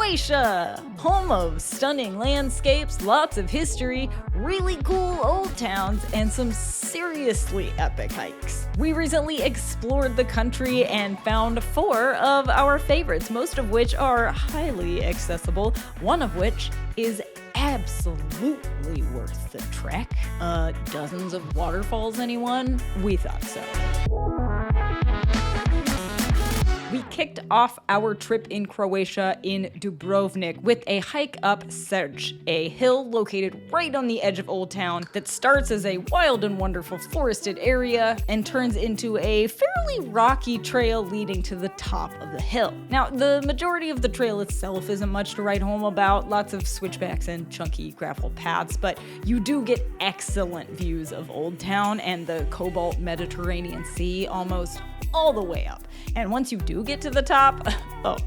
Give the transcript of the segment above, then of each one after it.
Croatia! Home of stunning landscapes, lots of history, really cool old towns, and some seriously epic hikes. We recently explored the country and found 4 of our favorites, most of which are highly accessible, one of which is absolutely worth the trek. Dozens of waterfalls, anyone? We thought so. We kicked off our trip in Croatia in Dubrovnik with a hike up Serj, a hill located right on the edge of Old Town that starts as a wild and wonderful forested area and turns into a fairly rocky trail leading to the top of the hill. Now, the majority of the trail itself isn't much to write home about, lots of switchbacks and chunky gravel paths, but you do get excellent views of Old Town and the cobalt Mediterranean Sea almost all the way up. And once you do get to the top, oh,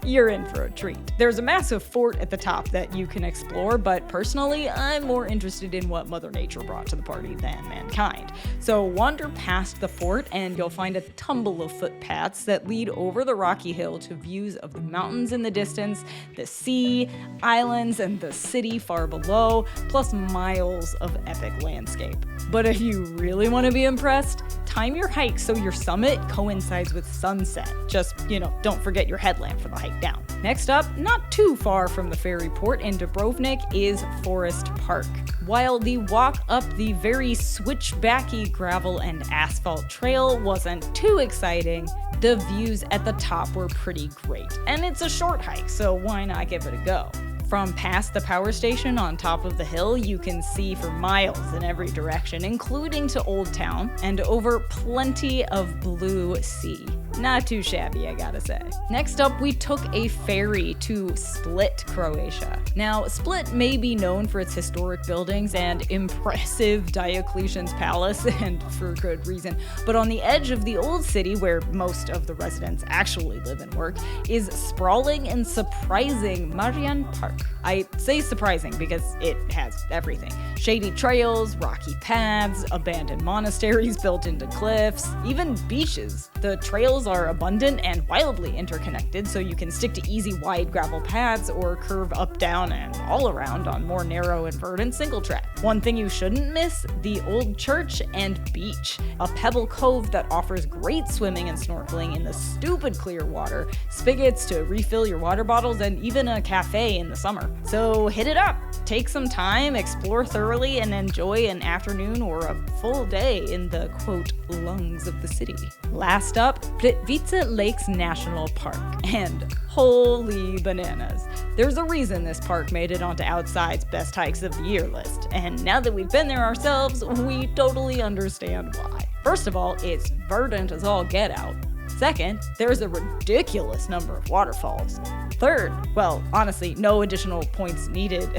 you're in for a treat. There's a massive fort at the top that you can explore, but personally, I'm more interested in what Mother Nature brought to the party than mankind. So wander past the fort and you'll find a tumble of footpaths that lead over the rocky hill to views of the mountains in the distance, the sea, islands, and the city far below, plus miles of epic landscape. But if you really want to be impressed, time your hike so your summit coincides with sunset. Just, don't forget your headlamp for the hike down. Next up, not too far from the ferry port in Dubrovnik, is Forest Park. While the walk up the very switchbacky gravel and asphalt trail wasn't too exciting, the views at the top were pretty great. And it's a short hike, so why not give it a go? From past the power station on top of the hill, you can see for miles in every direction, including to Old Town, and over plenty of blue sea. Not too shabby, I gotta say. Next up, we took a ferry to Split, Croatia. Now, Split may be known for its historic buildings and impressive Diocletian's palace, and for good reason, but on the edge of the old city, where most of the residents actually live and work, is sprawling and surprising Marian Park. I say surprising because it has everything. Shady trails, rocky paths, abandoned monasteries built into cliffs, even beaches. The trails are abundant and wildly interconnected, so you can stick to easy wide gravel paths or curve up, down, and all around on more narrow and verdant single track. One thing you shouldn't miss, the old church and beach. A pebble cove that offers great swimming and snorkeling in the stupid clear water, spigots to refill your water bottles, and even a cafe in the summer. So hit it up, take some time, explore thoroughly, and enjoy an afternoon or a full day in the, quote, lungs of the city. Last up, Plitvice Lakes National Park. And holy bananas. There's a reason this park made it onto Outside's best hikes of the year list, and now that we've been there ourselves, we totally understand why. First of all, it's verdant as all get out. Second, there's a ridiculous number of waterfalls. Third, well, honestly, no additional points needed,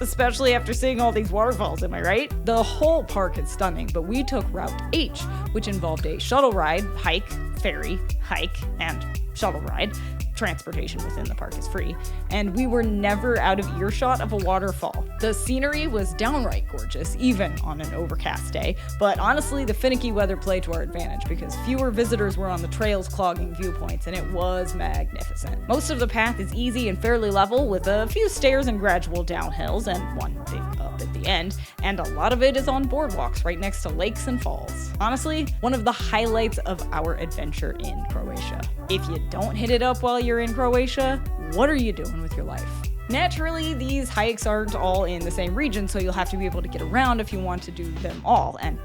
especially after seeing all these waterfalls, am I right? The whole park is stunning, but we took Route H, which involved a shuttle ride, hike, ferry, hike, and shuttle ride. Transportation within the park is free, and we were never out of earshot of a waterfall. The scenery was downright gorgeous, even on an overcast day, but honestly, the finicky weather played to our advantage because fewer visitors were on the trails clogging viewpoints, and it was magnificent. Most of the path is easy and fairly level, with a few stairs and gradual downhills, and one big up at the end, and a lot of it is on boardwalks right next to lakes and falls. Honestly, one of the highlights of our adventure in Croatia. If you don't hit it up while you're in Croatia, what are you doing with your life? Naturally, these hikes aren't all in the same region, so you'll have to be able to get around if you want to do them all, and,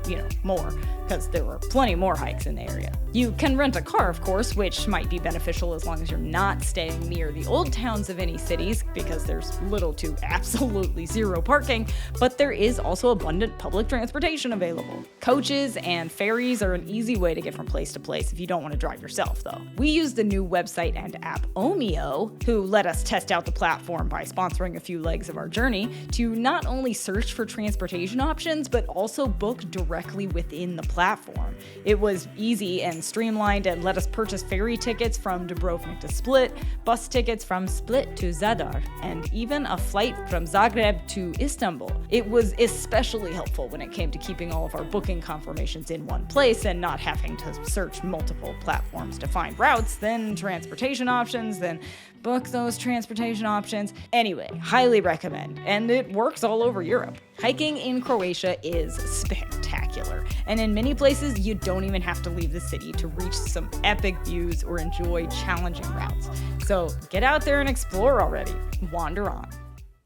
more, because there were plenty more hikes in the area. You can rent a car, of course, which might be beneficial as long as you're not staying near the old towns of any cities, because there's little to absolutely zero parking, but there is also abundant public transportation available. Coaches and ferries are an easy way to get from place to place if you don't want to drive yourself, though. We used the new website and app Omio, who let us test out the platform by sponsoring a few legs of our journey, to not only search for transportation options, but also book directly within the platform. It was easy and streamlined and let us purchase ferry tickets from Dubrovnik to Split, bus tickets from Split to Zadar, and even a flight from Zagreb to Istanbul. It was especially helpful when it came to keeping all of our booking confirmations in one place and not having to search multiple platforms to find routes, then transportation options, then book those transportation options. Anyway, highly recommend, and it works all over Europe. Hiking in Croatia is spectacular, and in many places you don't even have to leave the city to reach some epic views or enjoy challenging routes. So get out there and explore already. Wander on.